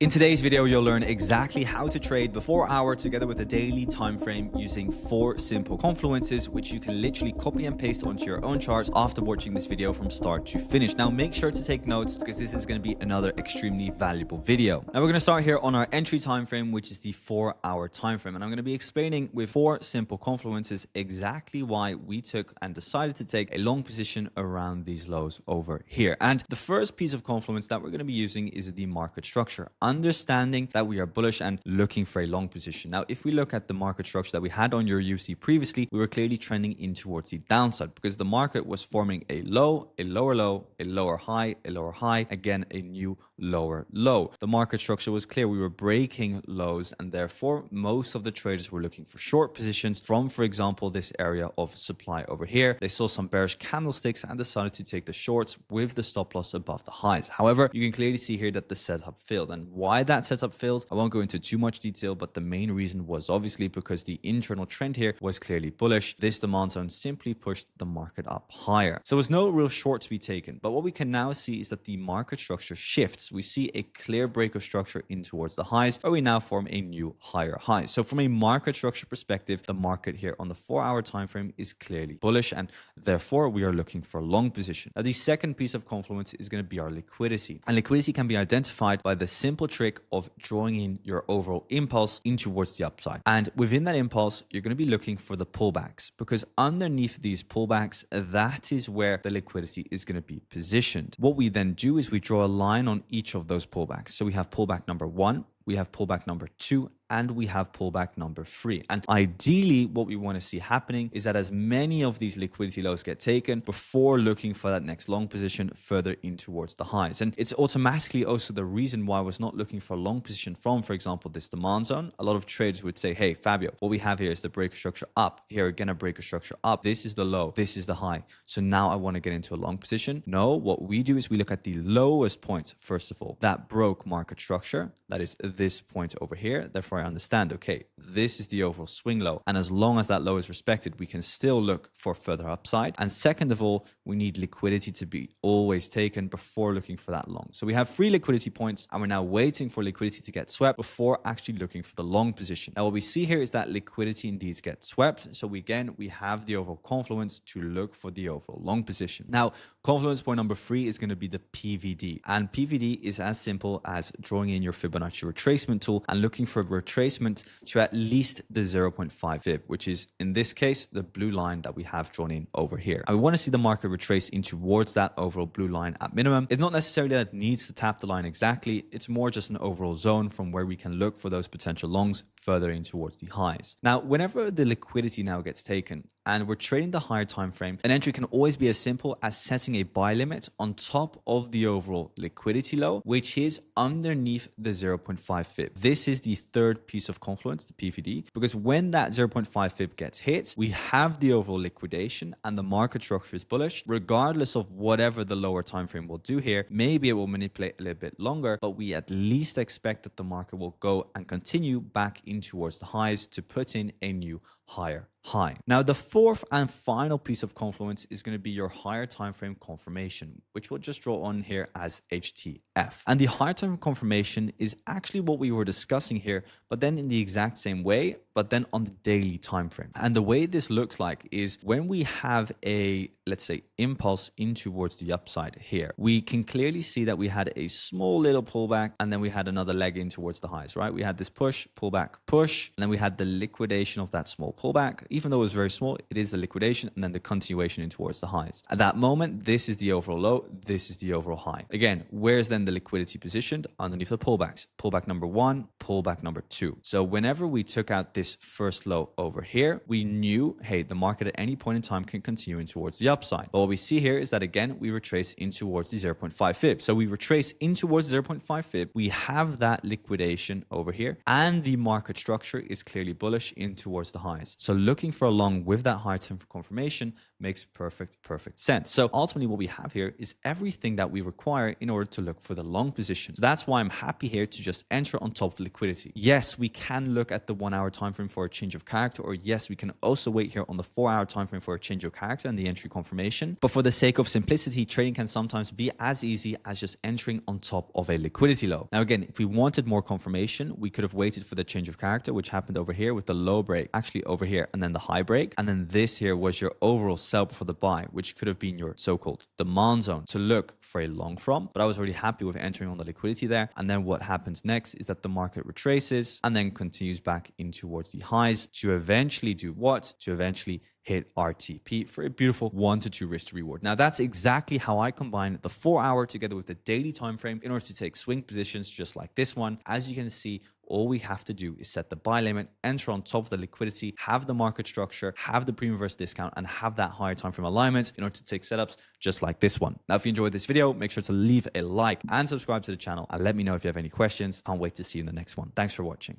In today's video, you'll learn exactly how to trade the 4-hour together with a daily time frame using 4 simple confluences, which you can literally copy and paste onto your own charts after watching this video from start to finish. Now, make sure to take notes because this is going to be another extremely valuable video. Now, we're going to start here on our entry time frame, which is the 4-hour time frame. And I'm going to be explaining with 4 simple confluences exactly why we took and decided to take a long position around these lows over here. And the first piece of confluence that we're going to be using is the market structure. Understanding that we are bullish and looking for a long position. Now, if we look at the market structure that we had on EURUSD previously, we were clearly trending in towards the downside because the market was forming a low, a lower low, a lower high, a lower high, again, a new lower low. The market structure was clear. We were breaking lows and therefore most of the traders were looking for short positions from, for example, this area of supply over here. They saw some bearish candlesticks and decided to take the shorts with the stop loss above the highs. However, you can clearly see here that the setup failed, and why that setup failed, I won't go into too much detail, but the main reason was obviously because the internal trend here was clearly bullish. This demand zone simply pushed the market up higher. So there's no real short to be taken. But what we can now see is that the market structure shifts. We see a clear break of structure in towards the highs, where we now form a new higher high. So from a market structure perspective, the market here on the 4-hour time frame is clearly bullish, and therefore we are looking for a long position. Now, the second piece of confluence is going to be our liquidity. And liquidity can be identified by the simple trick of drawing in your overall impulse in towards the upside. And within that impulse, you're going to be looking for the pullbacks, because underneath these pullbacks, that is where the liquidity is going to be positioned. What we then do is we draw a line on each of those pullbacks. So we have pullback number 1, we have pullback number 2, and we have pullback number 3. And ideally, what we want to see happening is that as many of these liquidity lows get taken before looking for that next long position further in towards the highs. And it's automatically also the reason why I was not looking for a long position from, for example, this demand zone. A lot of traders would say, hey, Fabio, what we have here is the breaker structure up. Here again, a breaker structure up. This is the low. This is the high. So now I want to get into a long position. No, what we do is we look at the lowest point, first of all, that broke market structure. That is this point over here. Therefore, I understand, okay, this is the overall swing low. And as long as that low is respected, we can still look for further upside. And second of all, we need liquidity to be always taken before looking for that long. So we have 3 liquidity points, and we're now waiting for liquidity to get swept before actually looking for the long position. Now, what we see here is that liquidity indeed gets swept. So again, we have the overall confluence to look for the overall long position. Now, confluence point number 3 is going to be the PVD. And PVD is as simple as drawing in your Fibonacci retracement tool and looking for retracement to at least the 0.5 fib, which is in this case the blue line that we have drawn in over here. And we want to see the market retrace in towards that overall blue line at minimum. It's not necessarily that it needs to tap the line exactly. It's more just an overall zone from where we can look for those potential longs further in towards the highs. Now, whenever the liquidity now gets taken and we're trading the higher time frame, an entry can always be as simple as setting a buy limit on top of the overall liquidity low, which is underneath the 0.5 fib. This is the third piece of confluence, the PVD, because when that 0.5 fib gets hit, we have the overall liquidation and the market structure is bullish, regardless of whatever the lower time frame will do here. Maybe it will manipulate a little bit longer, but we at least expect that the market will go and continue back in towards the highs to put in a new higher high. Now, the fourth and final piece of confluence is going to be your higher time frame confirmation, which we'll just draw on here as HTF. And the higher time confirmation is actually what we were discussing here, but then in the exact same way, but then on the daily time frame. And the way this looks like is when we have a, let's say, impulse in towards the upside here, we can clearly see that we had a small little pullback and then we had another leg in towards the highs, right? We had this push, pullback, push, and then we had the liquidation of that small pullback. Even though it was very small, it is the liquidation and then the continuation in towards the highs. At that moment, this is the overall low, this is the overall high. Again, where's then the liquidity positioned? Underneath the pullbacks. Pullback number 1, pullback number 2. So whenever we took out this first low over here, we knew, hey, the market at any point in time can continue in towards the upside. But what we see here is that, again, we retrace in towards the 0.5 fib. So we retrace in towards 0.5 fib. We have that liquidation over here, and the market structure is clearly bullish in towards the highs. So looking for a long with that higher time for confirmation makes perfect sense. So ultimately what we have here is everything that we require in order to look for the long position. So that's why I'm happy here to just enter on top of liquidity. Yes, we can look at the 1-hour time time frame for a change of character, or yes, we can also wait here on the 4-hour time frame for a change of character and the entry confirmation. But for the sake of simplicity, trading can sometimes be as easy as just entering on top of a liquidity low. Now, again, if we wanted more confirmation, we could have waited for the change of character, which happened over here with the low break, actually over here, and then the high break. And then this here was your overall sell before the buy, which could have been your so-called demand zone to look for a long from. But I was already happy with entering on the liquidity there. And then what happens next is that the market retraces and then continues back in towards the highs to eventually do what? To eventually hit RTP for a beautiful 1 to 2 risk to reward. Now, that's exactly how I combine the 4-hour together with the daily time frame in order to take swing positions just like this one. As you can see, all we have to do is set the buy limit, enter on top of the liquidity, have the market structure, have the premium versus discount, and have that higher time frame alignment in order to take setups just like this one. Now, if you enjoyed this video, make sure to leave a like and subscribe to the channel, and let me know if you have any questions. Can't wait to see you in the next one. Thanks for watching.